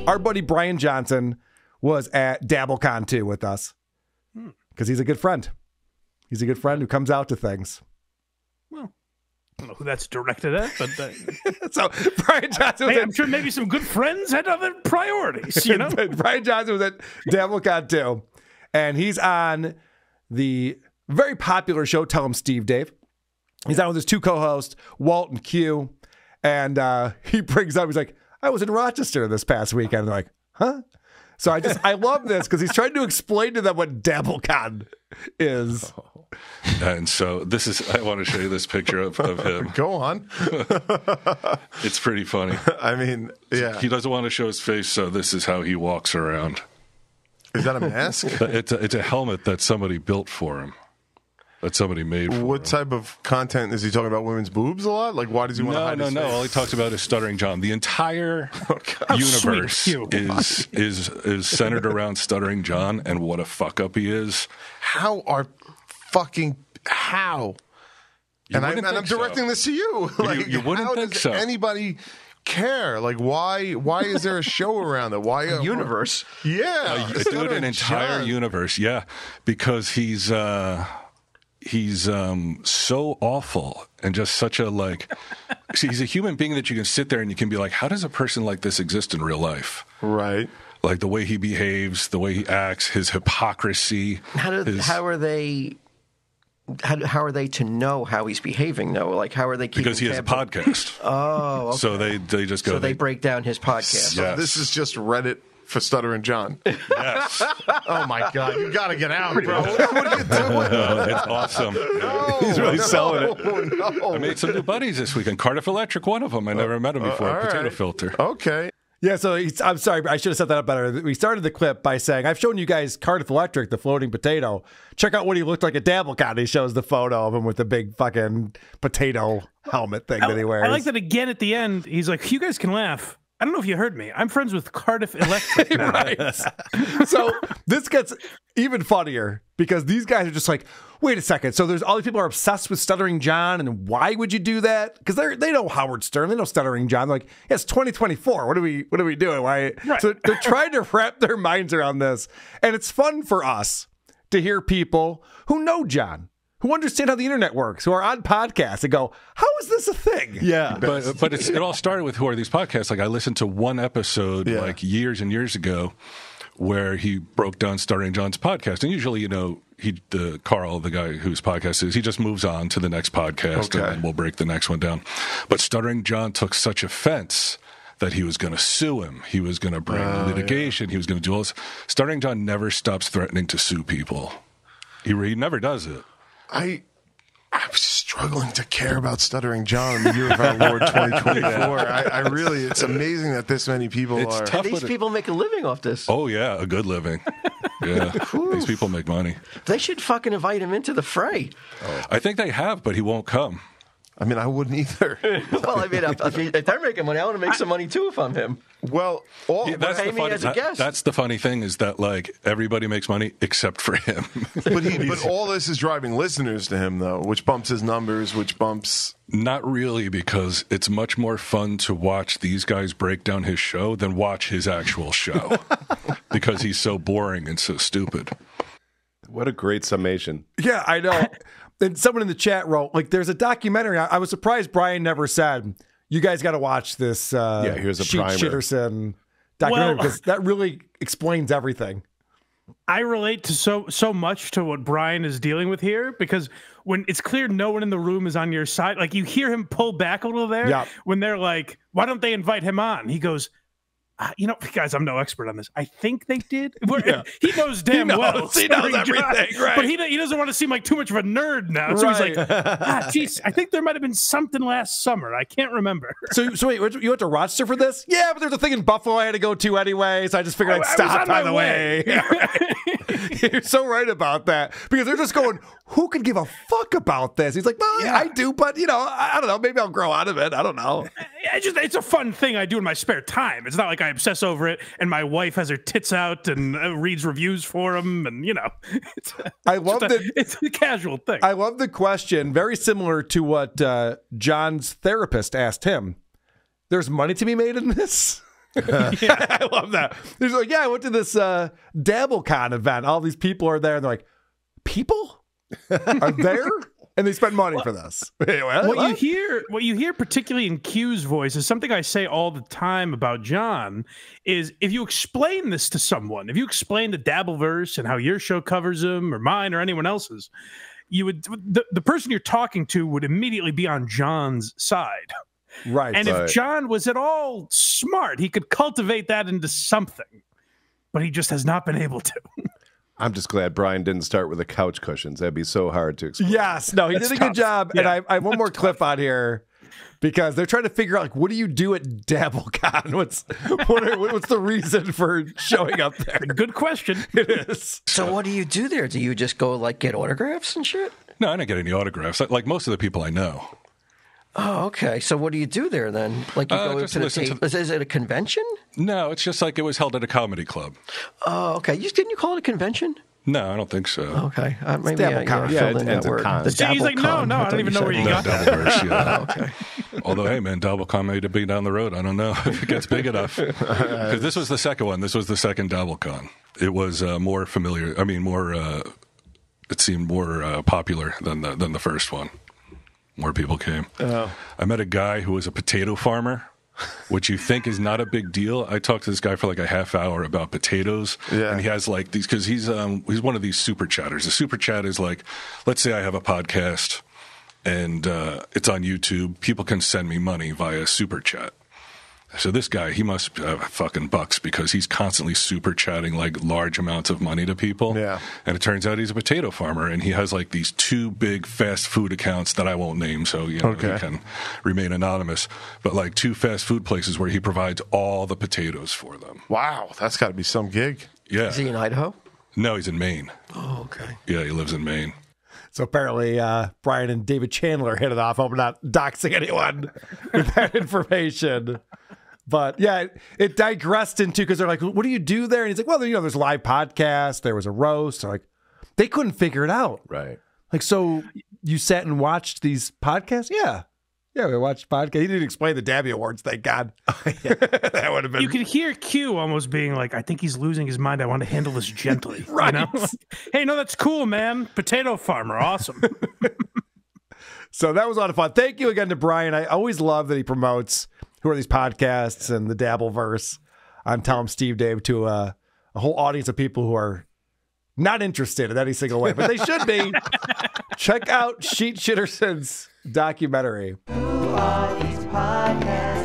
Our buddy Bryan Johnson was at DabbleCon 2 with us because he's a good friend. He's a good friend who comes out to things. Well, I don't know who that's directed at, but so Bryan Johnson was I'm sure maybe some good friends had other priorities, you know? Bryan Johnson was at DabbleCon 2, and he's on the very popular show, Tell Him Steve Dave. He's on with his two co-hosts, Walt and Q, and he brings up, he's like, I was in Rochester this past weekend. They're like, huh? So I love this because he's trying to explain to them what DabbleCon is. And so I want to show you this picture of him. Go on. It's pretty funny. I mean, yeah. He doesn't want to show his face, so this is how he walks around. Is that a mask? It's a helmet that somebody built for him. That somebody made for him. What type of content is he talking about? Women's boobs a lot? Like, why does he want to hide his face? No. All he talks about is Stuttering John. The entire universe is centered around Stuttering John and what a fuck up he is. How? And I'm directing this to you. Like, you wouldn't think so. Anybody care? Like, why is there a show around it? Why a universe? Yeah, do an entire universe. Yeah, because he's so awful and just such a he's a human being that you can sit there and you can be like, how does a person like this exist in real life? Right. Like the way he behaves, the way he acts, his hypocrisy. How are they to know how he's behaving though? Like, how are they keeping because he has a podcast. Oh, okay. So they just go. So they break down his podcast. So this is just Reddit for Stuttering John. Yes. Oh my God! You got to get out, bro. What are you doing? It's awesome. No, he's really selling it. No. I made some new buddies this weekend. Cardiff Electric, one of them. I never met him before. Potato filter. Okay. Yeah, so I'm sorry, I should have set that up better. We started the clip by saying, I've shown you guys Cardiff Electric, the floating potato. Check out what he looked like at DabbleCon. He shows the photo of him with the big fucking potato helmet thing that he wears. I like that again at the end. He's like, you guys can laugh. I don't know if you heard me. I'm friends with Cardiff Electric now. Right. So this gets even funnier because these guys are just like, wait a second. So there's all these people are obsessed with Stuttering John, and why would you do that? Because they know Howard Stern, they know Stuttering John. They're like, yeah, it's 2024. What are we doing? Why? Right. So they're trying to wrap their minds around this, and it's fun for us to hear people who know John, who understand how the internet works, who are on podcasts and go, how is this a thing? Yeah. But it all started with who are these podcasts? Like I listened to one episode like years and years ago where he broke down Stuttering John's podcast. And usually, Carl, the guy whose podcast is, he just moves on to the next podcast and then we'll break the next one down. But Stuttering John took such offense that he was going to sue him. He was going to bring litigation. Yeah. He was going to do all this. Stuttering John never stops threatening to sue people. He never does it. I'm struggling to care about Stuttering John in the year of our Lord 2024. I really, it's amazing that this many people are. And these people make a living off this. Oh, yeah, a good living. Yeah, these people make money. They should fucking invite him into the fray. Oh. I think they have, but he won't come. I mean, I wouldn't either. Well, I mean, if they're making money, I want to make some money too if I'm him. Well, pay me as a guest. That's the funny thing is that everybody makes money except for him. But all this is driving listeners to him, though, which bumps his numbers, which bumps. Not really, because it's much more fun to watch these guys break down his show than watch his actual show because he's so boring and so stupid. What a great summation. Yeah, I know. And someone in the chat wrote, there's a documentary. I was surprised Bryan never said, you guys got to watch this here's a Sheet Shitterson documentary because that really explains everything. I relate to so much to what Bryan is dealing with here because when it's clear no one in the room is on your side, like you hear him pull back a little there when they're like, why don't they invite him on? He goes, guys, I'm no expert on this. I think they did. He knows damn well. He knows everything, right? But he doesn't want to seem like too much of a nerd now. So he's like, geez, I think there might have been something last summer. I can't remember. So wait, you went to Rochester for this? Yeah, but there's a thing in Buffalo I had to go to anyway, so I just figured I'd stop on the way. You're so right about that. Because they're just going, who could give a fuck about this? He's like, well, I do, but, I don't know. Maybe I'll grow out of it. I don't know. It's a fun thing I do in my spare time. It's not like I obsess over it and my wife has her tits out and reads reviews for them. And, it's a casual thing. I love the question. Very similar to what John's therapist asked him. There's money to be made in this? I love that. There's like, yeah, I went to this DabbleCon event. All these people are there, and they're like, people are there? And they spend money for this. What you hear, particularly in Q's voice, is something I say all the time about John. Is if you explain this to someone, if you explain the Dabbleverse and how your show covers them, or mine, or anyone else's, you would the person you're talking to would immediately be on John's side. Right. And if John was at all smart, he could cultivate that into something, but he just has not been able to. I'm just glad Bryan didn't start with the couch cushions. That'd be so hard to explain. Yes, no, he did a good job. Yeah. And I have one more clip on here because they're trying to figure out, like, what do you do at DabbleCon? What's the reason for showing up there? Good question. It is. So what do you do there? Do you just go, like, get autographs and shit? No, I don't get any autographs. Like most of the people I know. Oh, okay. So what do you do there then? Like you go to the table? Is it a convention? No, it's just like it was held at a comedy club. Oh, okay. Didn't you call it a convention? No, I don't think so. Okay. Maybe DabbleCon. filled in that word. He's like, no, I don't even know where you got that. Dabbleverse, yeah. Oh, okay. Although, hey, man, DabbleCon may be down the road. I don't know if it gets big enough. Because this was the second one. This was the second DabbleCon. It was more familiar. I mean, it seemed more popular than the first one. More people came. Oh. I met a guy who was a potato farmer, which you think is not a big deal. I talked to this guy for like a half hour about potatoes, and he has like these because he's one of these super chatters. A super chat is like, let's say I have a podcast and it's on YouTube. People can send me money via super chat. So this guy, he must have fucking bucks because he's constantly super chatting like large amounts of money to people. Yeah. And it turns out he's a potato farmer, and he has like these 2 big fast food accounts that I won't name, so he can remain anonymous. But like 2 fast food places where he provides all the potatoes for them. Wow, that's got to be some gig. Yeah. Is he in Idaho? No, he's in Maine. Oh, okay. Yeah, he lives in Maine. So apparently, Bryan and David Chandler hit it off. I'm not doxing anyone with that information. But yeah, it digressed into, because they're like, what do you do there? And he's like, well, there's live podcasts. There was a roast. They're like, they couldn't figure it out. Right. Like, so you sat and watched these podcasts? Yeah. Yeah, we watched podcasts. He didn't explain the Dabby Awards, thank God. That would have been. You could hear Q almost being like, I think he's losing his mind. I want to handle this gently. Right. You know? Hey, no, that's cool, man. Potato farmer. Awesome. So that was a lot of fun. Thank you again to Bryan. I always love that he promotes who are these podcasts and the Dabbleverse on Tell 'em Steve Dave to a whole audience of people who are not interested in any single way, but they should be. Check out Sheet Shitterson's documentary. Who are these podcasts?